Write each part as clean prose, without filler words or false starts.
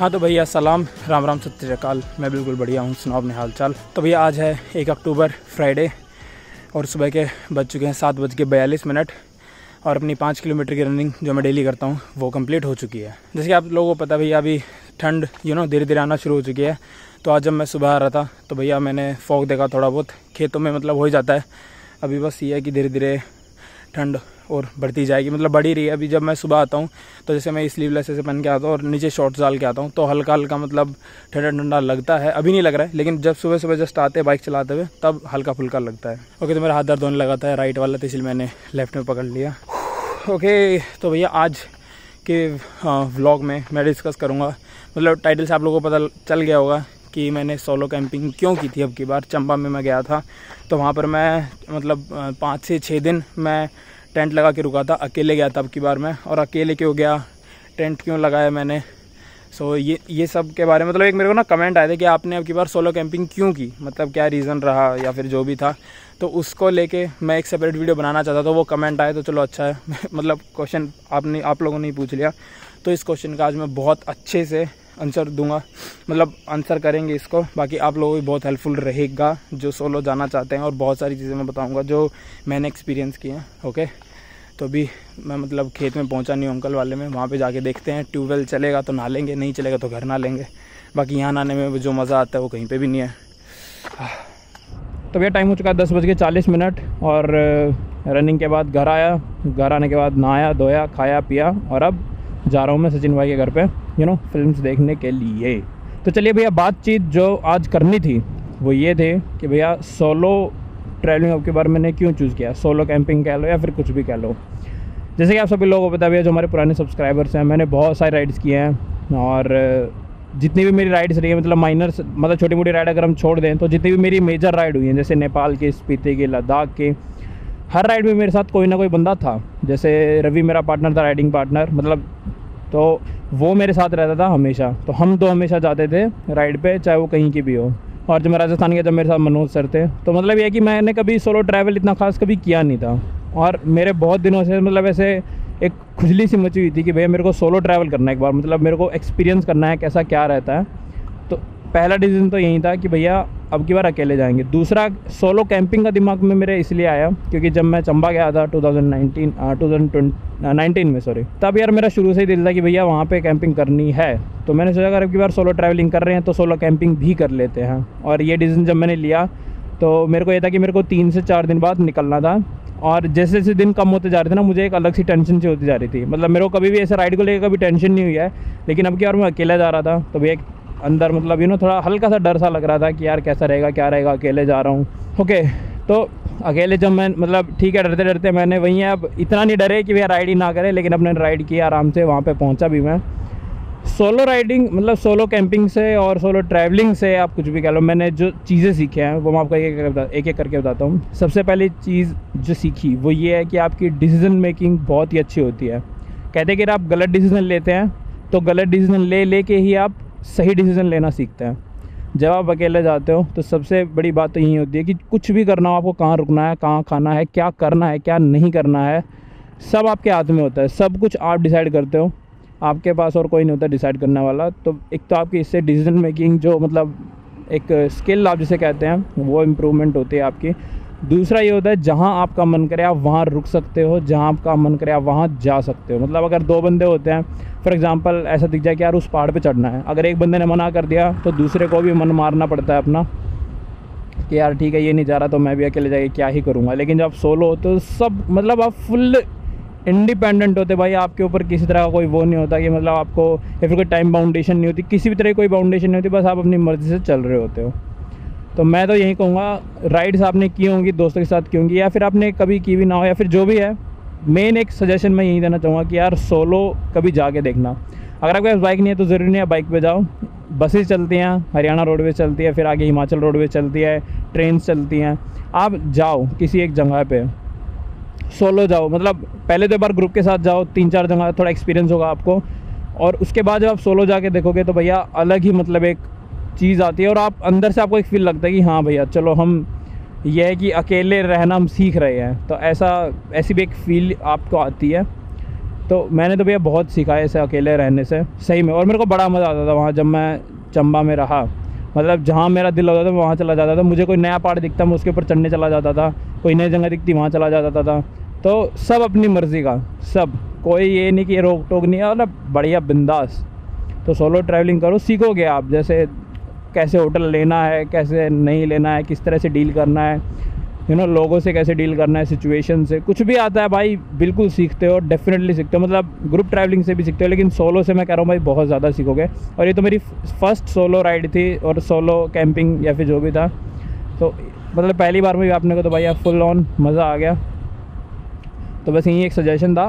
हाँ तो भैया सलाम, राम राम, सत श्री अकाल। मैं बिल्कुल बढ़िया हूँ, सुनाओ अपने हाल चाल। तो भैया आज है 1 अक्टूबर फ्राइडे और सुबह के बज चुके हैं 7:42 और अपनी 5 किलोमीटर की रनिंग जो मैं डेली करता हूँ वो कंप्लीट हो चुकी है। जैसे कि आप लोगों को पता भैया अभी ठंड धीरे धीरे आना शुरू हो चुकी है। तो आज जब मैं सुबह आ रहा था तो भैया मैंने फॉग देखा, थोड़ा बहुत खेतों में मतलब हो ही जाता है। अभी बस ये है कि धीरे धीरे ठंड और बढ़ती जाएगी, मतलब बढ़ी रही है। अभी जब मैं सुबह आता हूँ तो जैसे मैं स्लीवलेस ऐसे पहन के आता हूँ और नीचे शॉर्ट्स डाल के आता हूँ तो हल्का हल्का मतलब ठंडा ठंडा लगता है। अभी नहीं लग रहा है, लेकिन जब सुबह सुबह जस्ट आते हैं बाइक चलाते हुए तब हल्का फुल्का लगता है। ओके, तो मेरा हाथ दर्द होने लगा था राइट वाला, तो इसलिए मैंने लेफ्ट में पकड़ लिया। ओके, तो भैया आज के व्लॉग में मैं डिस्कस करूँगा, मतलब टाइटल से आप लोगों को पता चल गया होगा कि मैंने सोलो कैंपिंग क्यों की थी। अब की बार चंबा में मैं गया था तो वहाँ पर मैं मतलब 5 से 6 दिन मैं टेंट लगा के रुका था, अकेले गया था अब की बार मैं। और अकेले क्यों गया, टेंट क्यों लगाया मैंने, सो ये सब के बारे में मतलब एक मेरे को ना कमेंट आए थे कि आपने अब की बार सोलो कैंपिंग क्यों की, मतलब क्या रीज़न रहा या फिर जो भी था। तो उसको लेके मैं एक सेपरेट वीडियो बनाना चाहता था, तो वो कमेंट आए तो चलो अच्छा है मतलब क्वेश्चन आप लोगों ने ही पूछ लिया। तो इस क्वेश्चन का आज मैं बहुत अच्छे से आंसर दूंगा, मतलब आंसर करेंगे इसको। बाकी आप लोगों को बहुत हेल्पफुल रहेगा जो सोलो जाना चाहते हैं, और बहुत सारी चीज़ें मैं बताऊंगा जो मैंने एक्सपीरियंस की हैं। ओके, तो अभी मैं मतलब खेत में पहुंचा नहीं हूं अंकल वाले में, वहाँ पे जाके देखते हैं। ट्यूबवेल चलेगा तो नहा लेंगे, नहीं चलेगा तो घर नहा लेंगे। बाकी यहाँ नहाने में जो मज़ा आता है वो कहीं पर भी नहीं है। तो भैया टाइम हो चुका है 10:40 और रनिंग के बाद घर आया। घर आने के बाद नहाया धोया खाया पिया और अब जा रहा हूँ मैं सचिन भाई के घर पे फिल्म्स देखने के लिए। तो चलिए भैया, बातचीत जो आज करनी थी वो ये थे कि भैया सोलो ट्रैवलिंग अब के बारे में मैंने क्यों चूज़ किया। सोलो कैंपिंग कह लो या फिर कुछ भी कह लो। जैसे कि आप सभी लोगों को पता है भैया, जो हमारे पुराने सब्सक्राइबर्स हैं, मैंने बहुत सारी राइड्स किए हैं और जितनी भी मेरी राइड्स रही है, मतलब माइनर मतलब छोटी मोटी राइड अगर हम छोड़ दें तो जितनी भी मेरी मेजर राइड हुई हैं, जैसे नेपाल की, स्पीति की, लद्दाख की, हर राइड में मेरे साथ कोई ना कोई बंदा था। जैसे रवि मेरा पार्टनर था, राइडिंग पार्टनर, मतलब तो वो मेरे साथ रहता था हमेशा। तो हम दो हमेशा जाते थे राइड पे, चाहे वो कहीं की भी हो। और जब मैं राजस्थान गया जब मेरे साथ मनोज सर थे, तो मतलब ये है कि मैंने कभी सोलो ट्रैवल इतना खास कभी किया नहीं था। और मेरे बहुत दिनों से मतलब ऐसे एक खुजली सी मची हुई थी कि भैया मेरे को सोलो ट्रैवल करना है एक बार, मतलब मेरे को एक्सपीरियंस करना है कैसा क्या रहता है। तो पहला डिसीजन तो यही था कि भैया अब की बार अकेले जाएंगे। दूसरा, सोलो कैंपिंग का दिमाग में मेरे इसलिए आया क्योंकि जब मैं चंबा गया था 2019 में तब यार मेरा शुरू से ही दिल था कि भैया वहाँ पे कैंपिंग करनी है। तो मैंने सोचा अगर अब की बार सोलो ट्रैवलिंग कर रहे हैं तो सोलो कैंपिंग भी कर लेते हैं। और ये डिसीजन जब मैंने लिया तो मेरे को ये था कि मेरे को 3 से 4 दिन बाद निकलना था। और जैसे जैसे दिन कम होते जा रहे थे ना, मुझे एक अलग सी टेंशन सी होती जा रही थी। मतलब मेरे को कभी भी ऐसे राइड को लेकर कभी टेंशन नहीं हुई है, लेकिन अब की बार मैं अकेला जा रहा था तो भैया अंदर मतलब थोड़ा हल्का सा डर सा लग रहा था कि यार कैसा रहेगा क्या रहेगा, अकेले जा रहा हूँ। ओके, तो अकेले जब मैं मतलब ठीक है डरते डरते मैंने वही है, अब इतना नहीं डरे कि भैया राइड ही ना करे, लेकिन अपने राइड किया आराम से, वहाँ पे पहुँचा भी मैं। सोलो राइडिंग मतलब सोलो कैंपिंग से और सोलो ट्रैवलिंग से आप कुछ भी कह लो, मैंने जो चीज़ें सीखी हैं वो मैं आपको एक एक करके बताता हूँ। सबसे पहली चीज़ जो सीखी वो ये है कि आपकी डिसीज़न मेकिंग बहुत ही अच्छी होती है। कहते हैं कि आप गलत डिसीज़न लेते हैं तो गलत डिसीज़न ले के ही आप सही डिसीज़न लेना सीखते हैं। जब आप अकेले जाते हो तो सबसे बड़ी बात तो यही होती है कि कुछ भी करना हो, आपको कहाँ रुकना है, कहाँ खाना है, क्या करना है, क्या नहीं करना है, सब आपके हाथ में होता है। सब कुछ आप डिसाइड करते हो, आपके पास और कोई नहीं होता डिसाइड करने वाला। तो एक तो आपकी इससे डिसीजन मेकिंग जो मतलब एक स्किल आप जिसे कहते हैं वो इम्प्रूवमेंट होती है आपकी। दूसरा ये होता है जहाँ आपका मन करे आप वहाँ रुक सकते हो, जहाँ आपका मन करे आप वहाँ जा सकते हो। मतलब अगर 2 बंदे होते हैं, फॉर एग्जांपल ऐसा दिख जाए कि यार उस पहाड़ पे चढ़ना है, अगर एक बंदे ने मना कर दिया तो दूसरे को भी मन मारना पड़ता है अपना कि यार ठीक है ये नहीं जा रहा तो मैं भी अकेले जाके क्या ही करूँगा। लेकिन जब आप सोलो होते हो सब मतलब आप फुल इंडिपेंडेंट होते भाई, आपके ऊपर किसी तरह का कोई वो नहीं होता कि मतलब आपको या फिर कोई टाइम बाउंडेशन नहीं होती, किसी भी तरह की कोई बाउंडेशन नहीं होती, बस आप अपनी मर्ज़ी से चल रहे होते हो। तो मैं तो यही कहूँगा, राइड्स आपने की होंगी दोस्तों के साथ की होंगी या फिर आपने कभी की भी ना हो, या फिर जो भी है, मेन एक सजेशन मैं यही देना चाहूँगा कि यार सोलो कभी जाके देखना। अगर आपके पास बाइक नहीं है तो ज़रूरी नहीं है बाइक पे जाओ, बसेस चलती हैं, हरियाणा रोडवेज चलती है, फिर आगे हिमाचल रोडवेज चलती है, ट्रेन चलती हैं, आप जाओ किसी एक जगह पे सोलो जाओ। मतलब पहले तो एक बार ग्रुप के साथ जाओ, 3-4 जगह थोड़ा एक्सपीरियंस होगा आपको, और उसके बाद जब आप सोलो जाके देखोगे तो भैया अलग ही मतलब एक चीज़ आती है और आप अंदर से आपको एक फील लगता है कि हाँ भैया चलो हम ये है कि अकेले रहना हम सीख रहे हैं। तो ऐसी भी एक फील आपको आती है। तो मैंने तो भैया बहुत सीखा है ऐसे अकेले रहने से सही में। और मेरे को बड़ा मज़ा आता था वहाँ जब मैं चंबा में रहा। मतलब जहाँ मेरा दिल होता था मैं वहाँ चला जाता था। मुझे कोई नया पहाड़ दिखता मैं उसके ऊपर चढ़ने चला जाता था, कोई नई जगह दिखती वहाँ चला जाता था। तो सब अपनी मर्ज़ी का, सब, कोई ये नहीं कि रोक टोक नहीं है, मतलब बढ़िया बिंदास। तो सोलो ट्रैवलिंग करो, सीखोगे आप, जैसे कैसे होटल लेना है, कैसे नहीं लेना है, किस तरह से डील करना है, लोगों से कैसे डील करना है, सिचुएशन से, कुछ भी आता है भाई, बिल्कुल सीखते हो, डेफिनेटली सीखते हो। मतलब ग्रुप ट्रैवलिंग से भी सीखते हो, लेकिन सोलो से मैं कह रहा हूँ भाई बहुत ज़्यादा सीखोगे। और ये तो मेरी फर्स्ट सोलो राइड थी और सोलो कैंपिंग या फिर जो भी था, तो मतलब पहली बार में भी आपने को तो भाई फुल ऑन मज़ा आ गया। तो बस यही एक सजेशन था।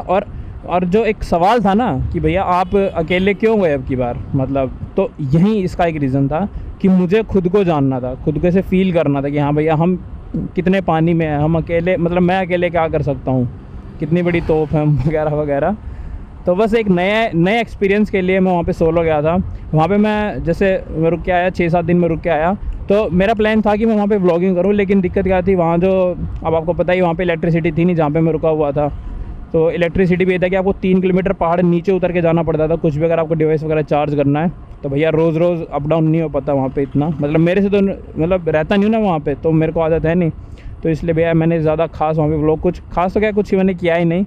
और जो एक सवाल था ना कि भैया आप अकेले क्यों गए अब की बार, मतलब तो यही इसका एक रीज़न था कि मुझे खुद को जानना था, खुद को ऐसे फील करना था कि हाँ भैया हम कितने पानी में हैं, हम अकेले, मतलब मैं अकेले क्या कर सकता हूँ, कितनी बड़ी तोप है वगैरह वगैरह। तो बस एक नए एक्सपीरियंस के लिए मैं वहाँ पे सोलो गया था। वहाँ पे मैं जैसे मैं रुक के आया, 6-7 दिन में रुक के आया। तो मेरा प्लान था कि मैं वहाँ पे व्लॉगिंग करूँ, लेकिन दिक्कत क्या थी वहाँ जो, अब आपको पता ही वहाँ पे इलेक्ट्रिसिटी थी नहीं जहाँ पे मैं रुका हुआ था। तो इलेक्ट्रिसिटी भी ये था कि आपको 3 किलोमीटर पहाड़ नीचे उतर के जाना पड़ता था, कुछ भी अगर आपको डिवाइस वगैरह चार्ज करना है। तो भैया रोज़ रोज़ अप डाउन नहीं हो पाता वहाँ पे इतना, मतलब मेरे से तो मतलब रहता नहीं हूँ ना वहाँ पे, तो मेरे को आदत है नहीं। तो इसलिए भैया मैंने ज़्यादा खास वहाँ पे व्लॉग कुछ खास तो क्या कुछ मैंने किया ही नहीं।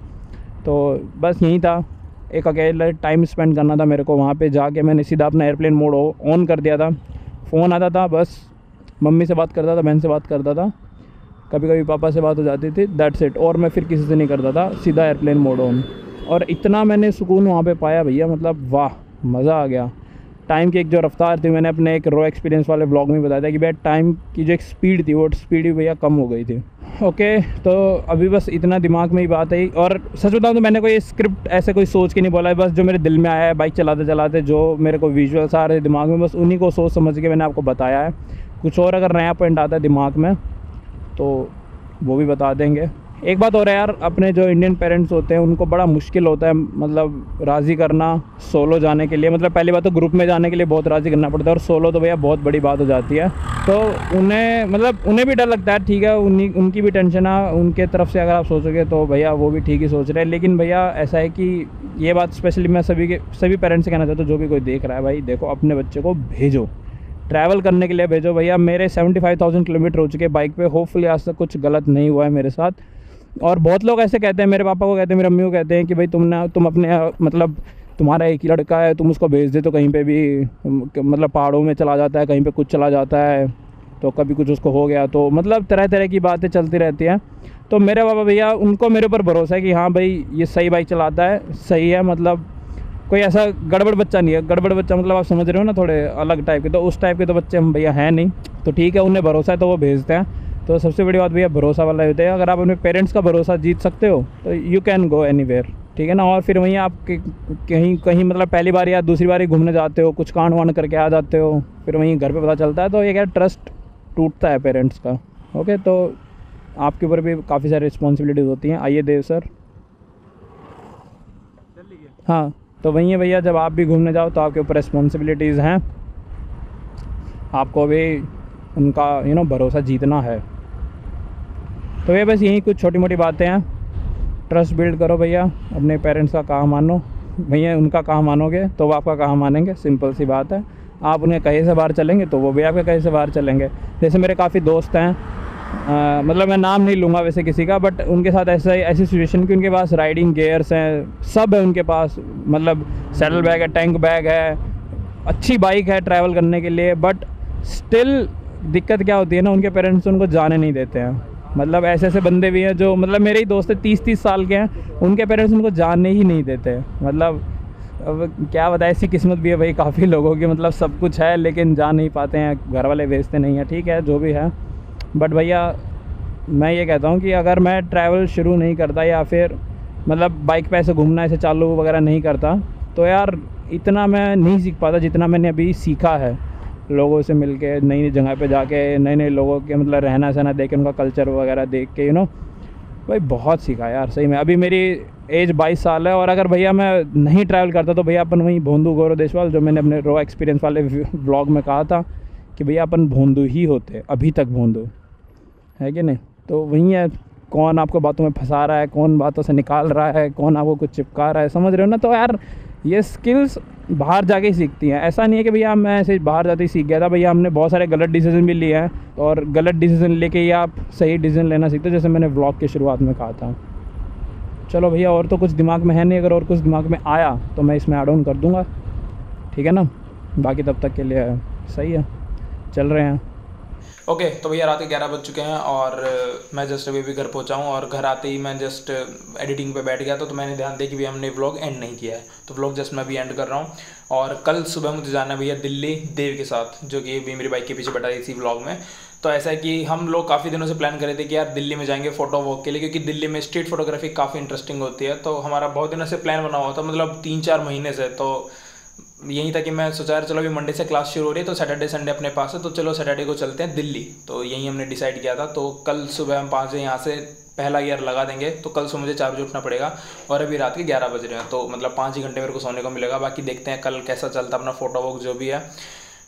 तो बस यही था, एक अकेला टाइम स्पेंड करना था मेरे को वहाँ पे जाके। मैंने सीधा अपना एयरप्लेन मोड ऑन कर दिया था, फ़ोन आता था, बस मम्मी से बात करता था, बहन से बात करता था, कभी कभी पापा से बात हो जाती थी, दैट्स इट। और मैं फिर किसी से नहीं करता था, सीधा एयरप्लेन मोड ऑन। और इतना मैंने सुकून वहाँ पे पाया भैया, मतलब वाह, मज़ा आ गया। टाइम की एक जो रफ्तार थी, मैंने अपने एक रो एक्सपीरियंस वाले ब्लॉग में बताया था कि भैया टाइम की जो एक स्पीड थी वो स्पीड भी भैया कम हो गई थी। ओके, तो अभी बस इतना दिमाग में ही बात है। और सच बताऊँ तो मैंने कोई स्क्रिप्ट ऐसे कोई सोच के नहीं बोला है, बस जो मेरे दिल में आया है बाइक चलाते चलाते, जो मेरे को विजुअल्स आ रहे दिमाग में, बस उन्हीं को सोच समझ के मैंने आपको बताया है। कुछ और अगर नया पॉइंट आता है दिमाग में तो वो भी बता देंगे। एक बात और है यार, अपने जो इंडियन पेरेंट्स होते हैं उनको बड़ा मुश्किल होता है मतलब राज़ी करना सोलो जाने के लिए। मतलब पहली बात तो ग्रुप में जाने के लिए बहुत राज़ी करना पड़ता है, और सोलो तो भैया बहुत बड़ी बात हो जाती है। तो उन्हें भी डर लगता है, ठीक है, उनकी भी टेंशन है उनके तरफ से अगर आप सोचोगे तो भैया वो भी ठीक ही सोच रहे हैं। लेकिन भैया ऐसा है कि ये बात स्पेशली मैं सभी पेरेंट्स से कहना चाहता हूँ, जो भी कोई देख रहा है भाई, देखो अपने बच्चे को भेजो, ट्रैवल करने के लिए भेजो भैया। मेरे 75,000 किलोमीटर हो चुके बाइक पे, होपफुली आज तक कुछ गलत नहीं हुआ है मेरे साथ। और बहुत लोग ऐसे कहते हैं, मेरे पापा को कहते हैं, मेरी अम्मी को कहते हैं कि भाई तुम अपने मतलब तुम्हारा एक ही लड़का है, तुम उसको भेज दे तो कहीं पे भी मतलब पहाड़ों में चला जाता है, कहीं पे कुछ चला जाता है, तो कभी कुछ उसको हो गया, तो मतलब तरह तरह की बातें चलती रहती हैं। तो मेरे पापा भैया उनको मेरे ऊपर भरोसा है कि हाँ भाई ये सही बाइक चलाता है, सही है, मतलब कोई ऐसा गड़बड़ बच्चा नहीं है। गड़बड़ बच्चा मतलब आप समझ रहे हो ना, थोड़े अलग टाइप के, तो उस टाइप के तो बच्चे हम भैया हैं नहीं। तो ठीक है, उन्हें भरोसा है तो वो भेजते हैं। तो सबसे बड़ी बात भैया भरोसा वाला होता है। अगर आप अपने पेरेंट्स का भरोसा जीत सकते हो तो यू कैन गो एनीवेयर, ठीक है ना। और फिर वहीं आप कहीं मतलब पहली बार या दूसरी बार ही घूमने जाते हो, कुछ कांड वांड करके आ जाते हो, फिर वहीं घर पे पता चलता है, तो ये क्या ट्रस्ट टूटता है पेरेंट्स का। ओके, तो आपके ऊपर भी काफ़ी सारी रिस्पॉन्सिबिलिटीज़ होती हैं। आइए देव सर, हाँ, तो वही है भैया, जब आप भी घूमने जाओ तो आपके ऊपर रिस्पॉन्सिबिलिटीज़ हैं, आपको भी उनका भरोसा जीतना है। तो ये बस यही कुछ छोटी मोटी बातें हैं। ट्रस्ट बिल्ड करो भैया, अपने पेरेंट्स का कहा मानो भैया, उनका कहा मानोगे तो वो आपका कहा मानेंगे, सिंपल सी बात है। आप उन्हें कहीं से बाहर चलेंगे तो वो भी आपके कहीं से बाहर चलेंगे। जैसे मेरे काफ़ी दोस्त हैं, मतलब मैं नाम नहीं लूँगा वैसे किसी का, बट उनके साथ ऐसी सिचुएशन कि उनके पास राइडिंग गियर्स हैं, सब है उनके पास, मतलब सैडल बैग है, टैंक बैग है, अच्छी बाइक है ट्रैवल करने के लिए, बट स्टिल दिक्कत क्या होती है ना, उनके पेरेंट्स उनको जाने नहीं देते हैं। मतलब ऐसे ऐसे बंदे भी हैं जो, मतलब मेरे ही दोस्त है 30-30 साल के हैं, उनके पेरेंट्स उनको जाने ही नहीं देते। मतलब अब क्या बताए, ऐसी किस्मत भी है भाई काफ़ी लोगों की, मतलब सब कुछ है लेकिन जा नहीं पाते हैं, घर वाले भेजते नहीं हैं, ठीक है जो भी है। बट भैया मैं ये कहता हूँ कि अगर मैं ट्रैवल शुरू नहीं करता या फिर मतलब बाइक पे ऐसे घूमना ऐसे चालू वगैरह नहीं करता, तो यार इतना मैं नहीं सीख पाता जितना मैंने अभी सीखा है, लोगों से मिल के, नई नई जगह पे जाके, नए नए लोगों के मतलब रहना सहना देख के, उनका कल्चर वगैरह देख के भाई बहुत सीखा यार सही में। अभी मेरी एज 22 साल है, और अगर भैया मैं नहीं ट्रैवल करता तो भैया अपन वहीं भोंदू गौरव देशवाल, जो मैंने अपने रो एक्सपीरियंस वाले व्लॉग में कहा था कि भैया अपन भोंदू ही होते, अभी तक भोंदू है कि नहीं। तो वही है, कौन आपको बातों में फंसा रहा है, कौन बातों से निकाल रहा है, कौन आपको कुछ चिपका रहा है, समझ रहे हो ना। तो यार ये स्किल्स बाहर जाके ही सीखती हैं। ऐसा नहीं है कि भैया मैं ऐसे बाहर जाते ही सीख गया था। भैया हमने बहुत सारे गलत डिसीजन भी लिए हैं, और गलत डिसीजन लेके ही आप सही डिसीजन लेना सीखते हो, जैसे मैंने व्लॉग के शुरुआत में कहा था। चलो भैया, और तो कुछ दिमाग में है नहीं, अगर और कुछ दिमाग में आया तो मैं इसमें ऐड ऑन कर दूँगा, ठीक है ना। बाकी तब तक के लिए सही है, चल रहे हैं। ओके तो भैया रात के 11 बज चुके हैं और मैं जस्ट अभी घर पहुंचा हूँ, और घर आते ही मैं जस्ट एडिटिंग पे बैठ गया था, तो मैंने ध्यान दिया कि भैया हमने व्लॉग एंड नहीं किया है, तो व्लॉग जस्ट मैं अभी एंड कर रहा हूँ। और कल सुबह मुझे जाना है भैया दिल्ली देव के साथ, जो कि अभी मेरी बाइक के पीछे बैठा इसी व्लॉग में। तो ऐसा है कि हम लोग काफ़ी दिनों से प्लान कर रहे थे कि यार दिल्ली में जाएंगे फ़ोटो वॉक के लिए, क्योंकि दिल्ली में स्ट्रीट फोटोग्राफी काफ़ी इंटरेस्टिंग होती है। तो हमारा बहुत दिनों से प्लान बना हुआ था, मतलब 3-4 महीने से। तो यही था कि मैं सोचा यार चलो अभी मंडे से क्लास शुरू हो रही है, तो सैटरडे संडे अपने पास है, तो चलो सैटरडे को चलते हैं दिल्ली। तो यही हमने डिसाइड किया था। तो कल सुबह हम 5 बजे यहाँ से पहला गियर लगा देंगे, तो कल सुबह मुझे 4 बजे उठना पड़ेगा, और अभी रात के 11 बज रहे हैं, तो मतलब 5 ही घंटे मेरे को सोने को मिलेगा। बाकी देखते हैं कल कैसा चलता अपना फ़ोटो वॉक जो भी है,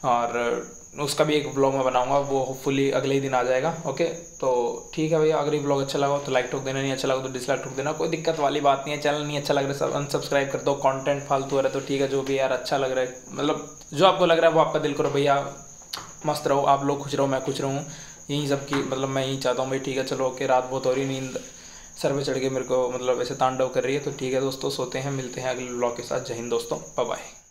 और उसका भी एक व्लॉग मैं बनाऊंगा, वो होपफुली अगले ही दिन आ जाएगा। ओके तो ठीक है भैया, अगर ये व्लॉग अच्छा लगा तो लाइक ठोक देना, नहीं अच्छा लगा तो डिसलाइक ठोक देना, कोई दिक्कत वाली बात नहीं है। चैनल नहीं अच्छा लग रहा है सब अनसब्सक्राइब कर दो, कंटेंट फालतू हो रहा है तो ठीक है, जो भी यार अच्छा लग रहा है, मतलब जो आपको लग रहा है वो आपका दिल करो भैया, मस्त रहो, आप लोग खुश रहो, मैं खुश रहूँ, यही सब की मतलब मैं यही चाहता हूँ भाई। ठीक है चलो ओके, रात बहुत हो रही, नींद सर पे चढ़ के मेरे को मतलब ऐसे तांडव कर रही है, तो ठीक है दोस्तों, सोते हैं, मिलते हैं अगले व्लॉग के साथ। जय हिंद दोस्तों, बाय बाय।